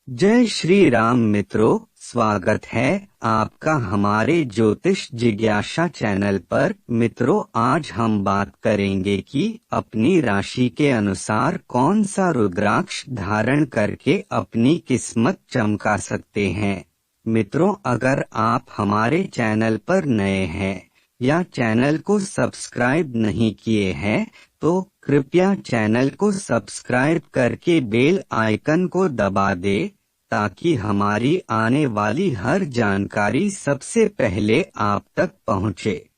जय श्री राम मित्रों, स्वागत है आपका हमारे ज्योतिष जिज्ञासा चैनल पर। मित्रों, आज हम बात करेंगे कि अपनी राशि के अनुसार कौन सा रुद्राक्ष धारण करके अपनी किस्मत चमका सकते हैं। मित्रों, अगर आप हमारे चैनल पर नए हैं या चैनल को सब्सक्राइब नहीं किए हैं तो कृपया चैनल को सब्सक्राइब करके बेल आइकन को दबा दे ताकि हमारी आने वाली हर जानकारी सबसे पहले आप तक पहुंचे।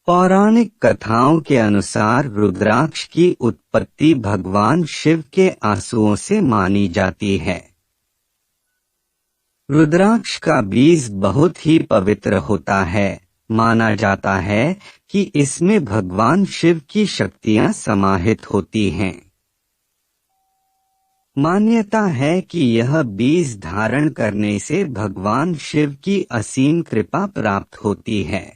पौराणिक कथाओं के अनुसार रुद्राक्ष की उत्पत्ति भगवान शिव के आंसुओं से मानी जाती है। रुद्राक्ष का बीज बहुत ही पवित्र होता है। माना जाता है कि इसमें भगवान शिव की शक्तियां समाहित होती हैं। मान्यता है कि यह बीज धारण करने से भगवान शिव की असीम कृपा प्राप्त होती है।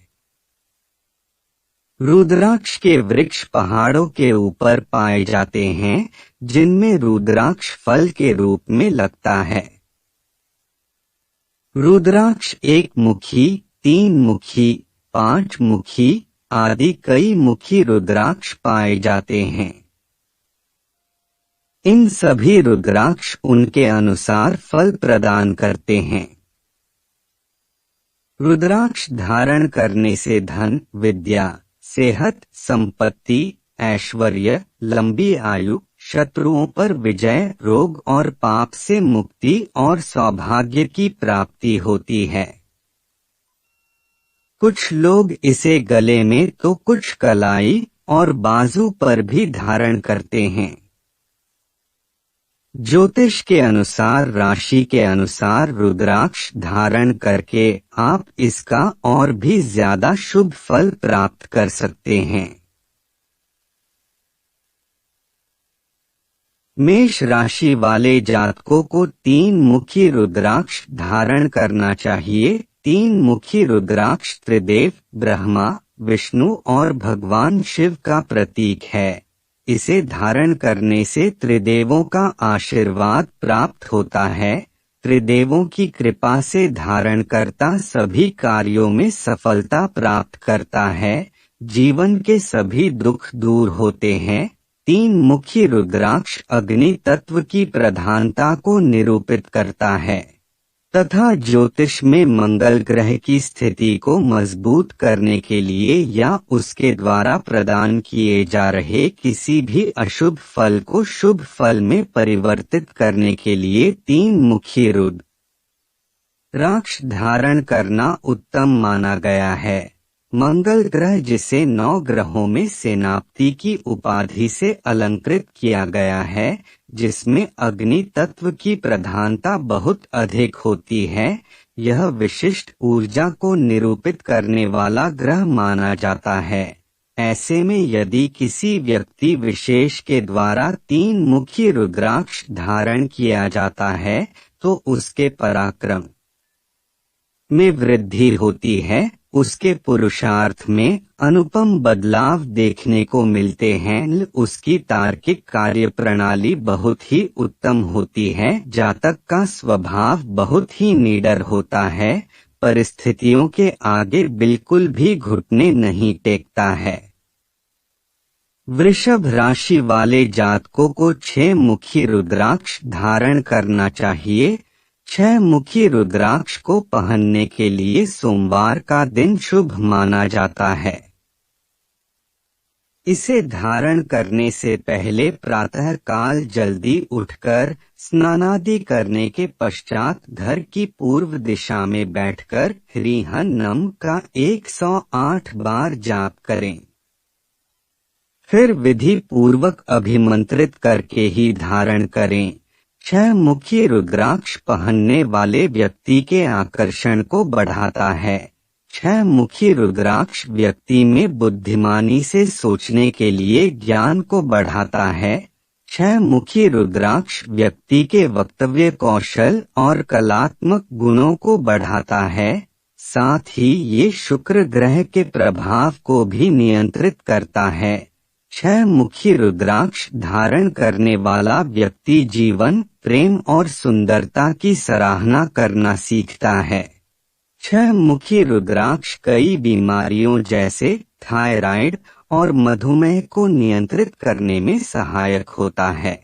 रुद्राक्ष के वृक्ष पहाड़ों के ऊपर पाए जाते हैं, जिनमें रुद्राक्ष फल के रूप में लगता है। रुद्राक्ष एक मुखी, तीन मुखी, पांच मुखी आदि कई मुखी रुद्राक्ष पाए जाते हैं। इन सभी रुद्राक्ष उनके अनुसार फल प्रदान करते हैं। रुद्राक्ष धारण करने से धन, विद्या, सेहत, संपत्ति, ऐश्वर्य, लंबी आयु, शत्रुओं पर विजय, रोग और पाप से मुक्ति और सौभाग्य की प्राप्ति होती है। कुछ लोग इसे गले में तो कुछ कलाई और बाजू पर भी धारण करते हैं। ज्योतिष के अनुसार राशि के अनुसार रुद्राक्ष धारण करके आप इसका और भी ज्यादा शुभ फल प्राप्त कर सकते हैं। मेष राशि वाले जातकों को तीन मुखी रुद्राक्ष धारण करना चाहिए। तीन मुखी रुद्राक्ष त्रिदेव, ब्रह्मा, विष्णु और भगवान शिव का प्रतीक है। इसे धारण करने से त्रिदेवों का आशीर्वाद प्राप्त होता है। त्रिदेवों की कृपा से धारणकर्ता सभी कार्यों में सफलता प्राप्त करता है। जीवन के सभी दुख दूर होते हैं। तीन मुखी रुद्राक्ष अग्नि तत्व की प्रधानता को निरूपित करता है तथा ज्योतिष में मंगल ग्रह की स्थिति को मजबूत करने के लिए या उसके द्वारा प्रदान किए जा रहे किसी भी अशुभ फल को शुभ फल में परिवर्तित करने के लिए तीन मुखी रुद्राक्ष धारण करना उत्तम माना गया है। मंगल ग्रह, जिसे 9 ग्रहों में सेनापति की उपाधि से अलंकृत किया गया है, जिसमें अग्नि तत्व की प्रधानता बहुत अधिक होती है, यह विशिष्ट ऊर्जा को निरूपित करने वाला ग्रह माना जाता है। ऐसे में यदि किसी व्यक्ति विशेष के द्वारा तीन मुखी रुद्राक्ष धारण किया जाता है तो उसके पराक्रम में वृद्धि होती है, उसके पुरुषार्थ में अनुपम बदलाव देखने को मिलते हैं, उसकी तार्किक कार्य प्रणाली बहुत ही उत्तम होती है, जातक का स्वभाव बहुत ही निडर होता है, परिस्थितियों के आगे बिल्कुल भी घुटने नहीं टेकता है। वृषभ राशि वाले जातकों को 6 मुखी रुद्राक्ष धारण करना चाहिए। 6 मुखी रुद्राक्ष को पहनने के लिए सोमवार का दिन शुभ माना जाता है। इसे धारण करने से पहले प्रातः काल जल्दी उठकर स्नानादि करने के पश्चात घर की पूर्व दिशा में बैठकर ह्रीं नम का 108 बार जाप करें। फिर विधि पूर्वक अभिमंत्रित करके ही धारण करें। 6 मुखी रुद्राक्ष पहनने वाले व्यक्ति के आकर्षण को बढ़ाता है। 6 मुखी रुद्राक्ष व्यक्ति में बुद्धिमानी से सोचने के लिए ज्ञान को बढ़ाता है। 6 मुखी रुद्राक्ष व्यक्ति के वक्तव्य कौशल और कलात्मक गुणों को बढ़ाता है। साथ ही ये शुक्र ग्रह के प्रभाव को भी नियंत्रित करता है। 6 मुखी रुद्राक्ष धारण करने वाला व्यक्ति जीवन, प्रेम और सुंदरता की सराहना करना सीखता है। 6 मुखी रुद्राक्ष कई बीमारियों जैसे थायराइड और मधुमेह को नियंत्रित करने में सहायक होता है।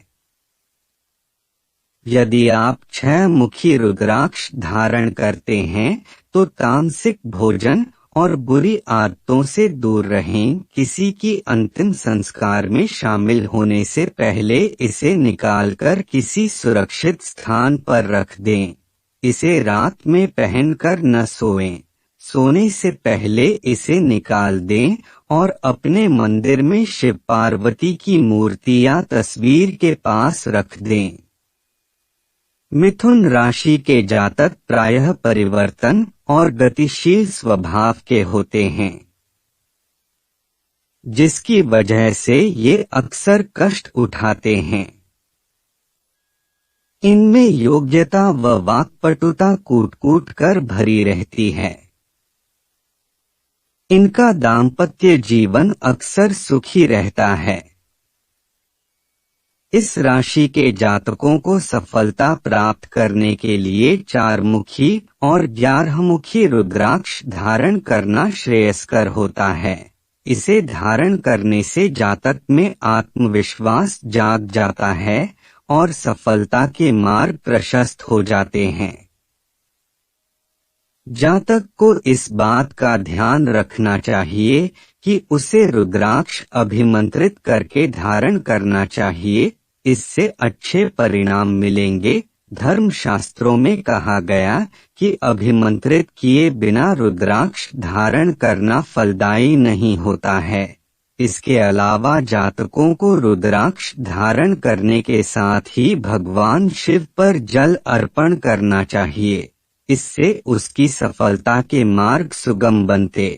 यदि आप 6 मुखी रुद्राक्ष धारण करते हैं तो तामसिक भोजन और बुरी आदतों से दूर रहें। किसी की अंतिम संस्कार में शामिल होने से पहले इसे निकालकर किसी सुरक्षित स्थान पर रख दें। इसे रात में पहनकर न सोएं। सोने से पहले इसे निकाल दें और अपने मंदिर में शिव पार्वती की मूर्ति या तस्वीर के पास रख दें। मिथुन राशि के जातक प्रायः परिवर्तन और गतिशील स्वभाव के होते हैं, जिसकी वजह से ये अक्सर कष्ट उठाते हैं। इनमें योग्यता व वाक्पटुता कूट-कूट कर भरी रहती है। इनका दाम्पत्य जीवन अक्सर सुखी रहता है। इस राशि के जातकों को सफलता प्राप्त करने के लिए 4 मुखी और 11 मुखी रुद्राक्ष धारण करना श्रेयस्कर होता है। इसे धारण करने से जातक में आत्मविश्वास जाग जाता है और सफलता के मार्ग प्रशस्त हो जाते हैं। जातक को इस बात का ध्यान रखना चाहिए कि उसे रुद्राक्ष अभिमंत्रित करके धारण करना चाहिए। इससे अच्छे परिणाम मिलेंगे। धर्मशास्त्रों में कहा गया कि अभिमंत्रित किए बिना रुद्राक्ष धारण करना फलदायी नहीं होता है। इसके अलावा जातकों को रुद्राक्ष धारण करने के साथ ही भगवान शिव पर जल अर्पण करना चाहिए। इससे उसकी सफलता के मार्ग सुगम बनते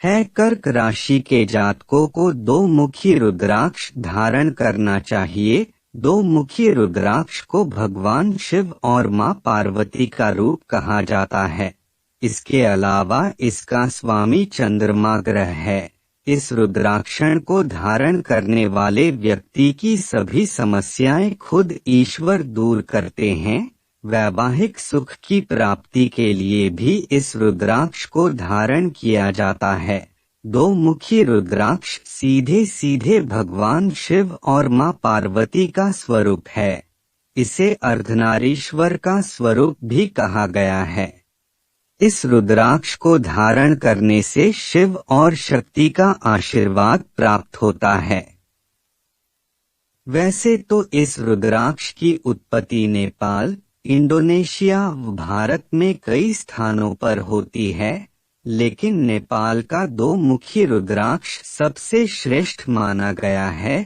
है। कर्क राशि के जातकों को 2 मुखी रुद्राक्ष धारण करना चाहिए। 2 मुखी रुद्राक्ष को भगवान शिव और मां पार्वती का रूप कहा जाता है। इसके अलावा इसका स्वामी चंद्रमा ग्रह है। इस रुद्राक्षण को धारण करने वाले व्यक्ति की सभी समस्याएं खुद ईश्वर दूर करते हैं। वैवाहिक सुख की प्राप्ति के लिए भी इस रुद्राक्ष को धारण किया जाता है। 2 मुखी रुद्राक्ष सीधे सीधे भगवान शिव और मां पार्वती का स्वरूप है। इसे अर्धनारीश्वर का स्वरूप भी कहा गया है। इस रुद्राक्ष को धारण करने से शिव और शक्ति का आशीर्वाद प्राप्त होता है। वैसे तो इस रुद्राक्ष की उत्पत्ति नेपाल, इंडोनेशिया व भारत में कई स्थानों पर होती है, लेकिन नेपाल का 2 मुखी रुद्राक्ष सबसे श्रेष्ठ माना गया है।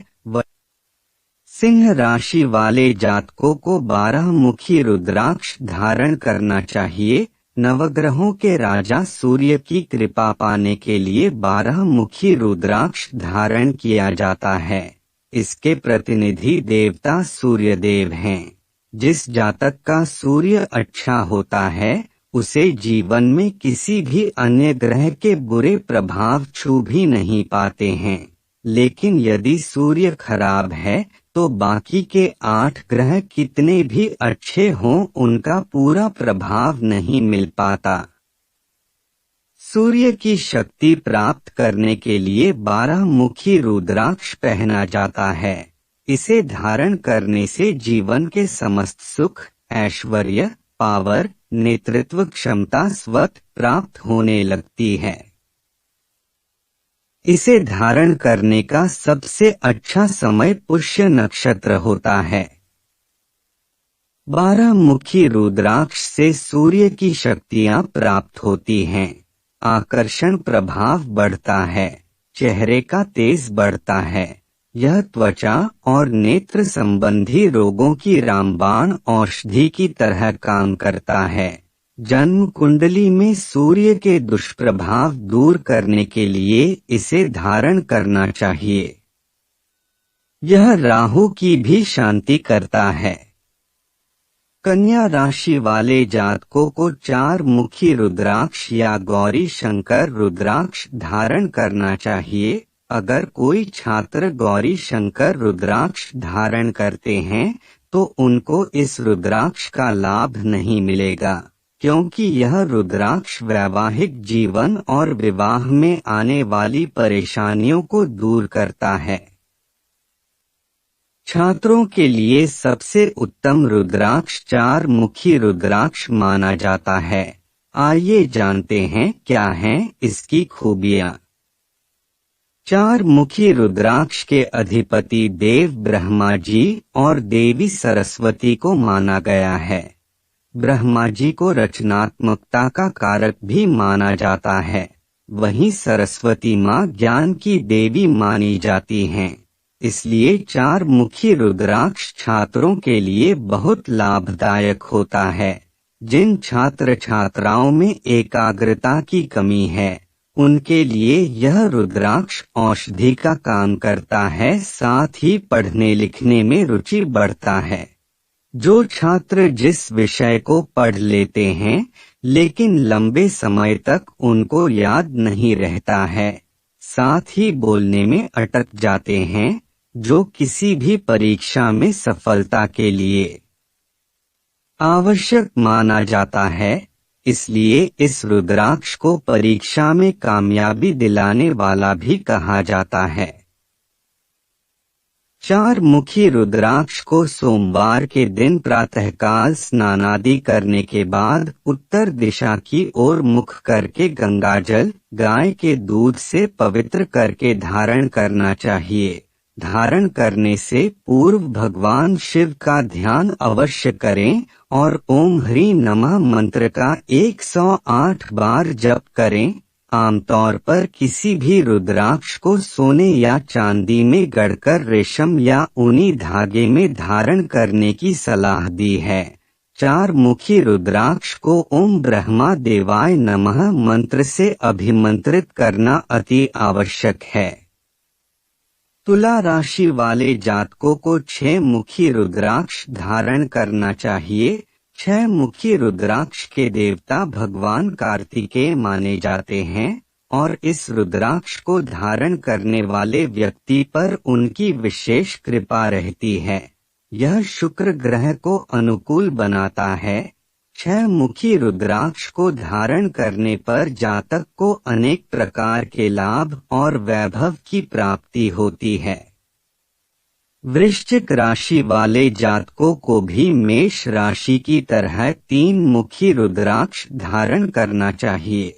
सिंह राशि वाले जातकों को 12 मुखी रुद्राक्ष धारण करना चाहिए। नवग्रहों के राजा सूर्य की कृपा पाने के लिए 12 मुखी रुद्राक्ष धारण किया जाता है। इसके प्रतिनिधि देवता सूर्यदेव हैं। जिस जातक का सूर्य अच्छा होता है उसे जीवन में किसी भी अन्य ग्रह के बुरे प्रभाव छू भी नहीं पाते हैं। लेकिन यदि सूर्य खराब है तो बाकी के 8 ग्रह कितने भी अच्छे हों उनका पूरा प्रभाव नहीं मिल पाता। सूर्य की शक्ति प्राप्त करने के लिए 12 मुखी रुद्राक्ष पहना जाता है। इसे धारण करने से जीवन के समस्त सुख, ऐश्वर्य, पावर, नेतृत्व क्षमता स्वतः प्राप्त होने लगती है। इसे धारण करने का सबसे अच्छा समय पुष्य नक्षत्र होता है। 12 मुखी रुद्राक्ष से सूर्य की शक्तियां प्राप्त होती हैं। आकर्षण प्रभाव बढ़ता है, चेहरे का तेज बढ़ता है। यह त्वचा और नेत्र संबंधी रोगों की रामबाण औषधि की तरह काम करता है। जन्म कुंडली में सूर्य के दुष्प्रभाव दूर करने के लिए इसे धारण करना चाहिए। यह राहु की भी शांति करता है। कन्या राशि वाले जातकों को 4 मुखी रुद्राक्ष या गौरी शंकर रुद्राक्ष धारण करना चाहिए। अगर कोई छात्र गौरी शंकर रुद्राक्ष धारण करते हैं तो उनको इस रुद्राक्ष का लाभ नहीं मिलेगा, क्योंकि यह रुद्राक्ष वैवाहिक जीवन और विवाह में आने वाली परेशानियों को दूर करता है। छात्रों के लिए सबसे उत्तम रुद्राक्ष 4 मुखी रुद्राक्ष माना जाता है। आइए जानते हैं क्या हैं इसकी खूबियां। 4 मुखी रुद्राक्ष के अधिपति देव ब्रह्मा जी और देवी सरस्वती को माना गया है। ब्रह्मा जी को रचनात्मकता का कारक भी माना जाता है, वहीं सरस्वती माँ ज्ञान की देवी मानी जाती हैं। इसलिए 4 मुखी रुद्राक्ष छात्रों के लिए बहुत लाभदायक होता है। जिन छात्र छात्राओं में एकाग्रता की कमी है उनके लिए यह रुद्राक्ष औषधि का काम करता है, साथ ही पढ़ने लिखने में रुचि बढ़ता है। जो छात्र जिस विषय को पढ़ लेते हैं लेकिन लंबे समय तक उनको याद नहीं रहता है, साथ ही बोलने में अटक जाते हैं, जो किसी भी परीक्षा में सफलता के लिए आवश्यक माना जाता है, इसलिए इस रुद्राक्ष को परीक्षा में कामयाबी दिलाने वाला भी कहा जाता है। 4 मुखी रुद्राक्ष को सोमवार के दिन प्रातःकाल स्नानादि करने के बाद उत्तर दिशा की ओर मुख करके गंगाजल, गाय के दूध से पवित्र करके धारण करना चाहिए। धारण करने से पूर्व भगवान शिव का ध्यान अवश्य करें और ओम ह्रीं नमः मंत्र का 108 बार जप करें। आमतौर पर किसी भी रुद्राक्ष को सोने या चांदी में गढ़कर रेशम या ऊनी धागे में धारण करने की सलाह दी है। 4 मुखी रुद्राक्ष को ओम ब्रह्मा देवाय नमः मंत्र से अभिमंत्रित करना अति आवश्यक है। तुला राशि वाले जातकों को 6 मुखी रुद्राक्ष धारण करना चाहिए। 6 मुखी रुद्राक्ष के देवता भगवान कार्तिकेय माने जाते हैं और इस रुद्राक्ष को धारण करने वाले व्यक्ति पर उनकी विशेष कृपा रहती है। यह शुक्र ग्रह को अनुकूल बनाता है। 6 मुखी रुद्राक्ष को धारण करने पर जातक को अनेक प्रकार के लाभ और वैभव की प्राप्ति होती है। वृश्चिक राशि वाले जातकों को भी मेष राशि की तरह 3 मुखी रुद्राक्ष धारण करना चाहिए।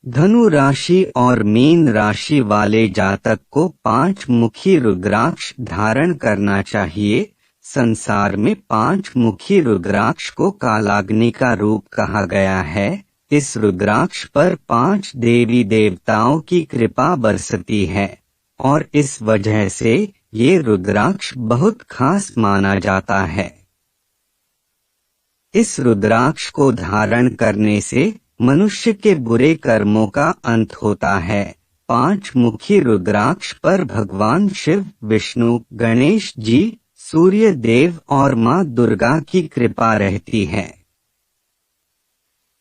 धनु राशि और मीन राशि वाले जातक को 5 मुखी रुद्राक्ष धारण करना चाहिए। संसार में 5 मुखी रुद्राक्ष को कालाग्नि का रूप कहा गया है। इस रुद्राक्ष पर 5 देवी देवताओं की कृपा बरसती है और इस वजह से ये रुद्राक्ष बहुत खास माना जाता है। इस रुद्राक्ष को धारण करने से मनुष्य के बुरे कर्मों का अंत होता है। 5 मुखी रुद्राक्ष पर भगवान शिव, विष्णु, गणेश जी, सूर्य देव और माँ दुर्गा की कृपा रहती है।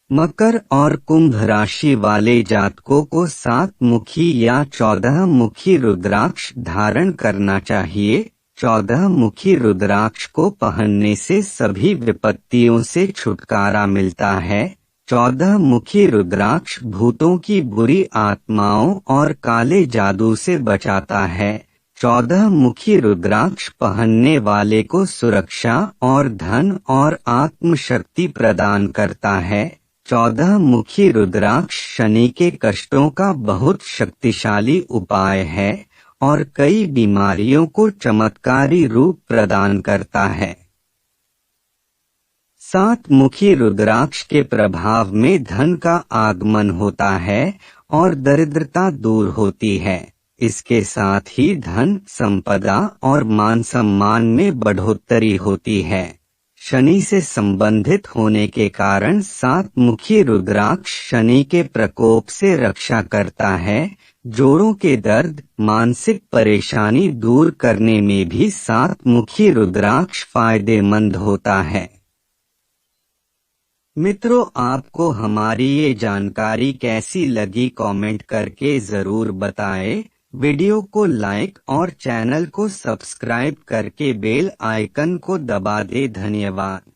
मकर और कुंभ राशि वाले जातकों को 7 मुखी या 14 मुखी रुद्राक्ष धारण करना चाहिए। 14 मुखी रुद्राक्ष को पहनने से सभी विपत्तियों से छुटकारा मिलता है। 14 मुखी रुद्राक्ष भूतों की बुरी आत्माओं और काले जादू से बचाता है। 14 मुखी रुद्राक्ष पहनने वाले को सुरक्षा और धन और आत्मशक्ति प्रदान करता है। 14 मुखी रुद्राक्ष शनि के कष्टों का बहुत शक्तिशाली उपाय है और कई बीमारियों को चमत्कारी रूप प्रदान करता है। 7 मुखी रुद्राक्ष के प्रभाव में धन का आगमन होता है और दरिद्रता दूर होती है। इसके साथ ही धन, संपदा और मान सम्मान में बढ़ोतरी होती है। शनि से संबंधित होने के कारण 7 मुखी रुद्राक्ष शनि के प्रकोप से रक्षा करता है। जोड़ों के दर्द, मानसिक परेशानी दूर करने में भी 7 मुखी रुद्राक्ष फायदेमंद होता है। मित्रों, आपको हमारी ये जानकारी कैसी लगी कमेंट करके जरूर बताएं। वीडियो को लाइक और चैनल को सब्सक्राइब करके बेल आइकन को दबा दे। धन्यवाद।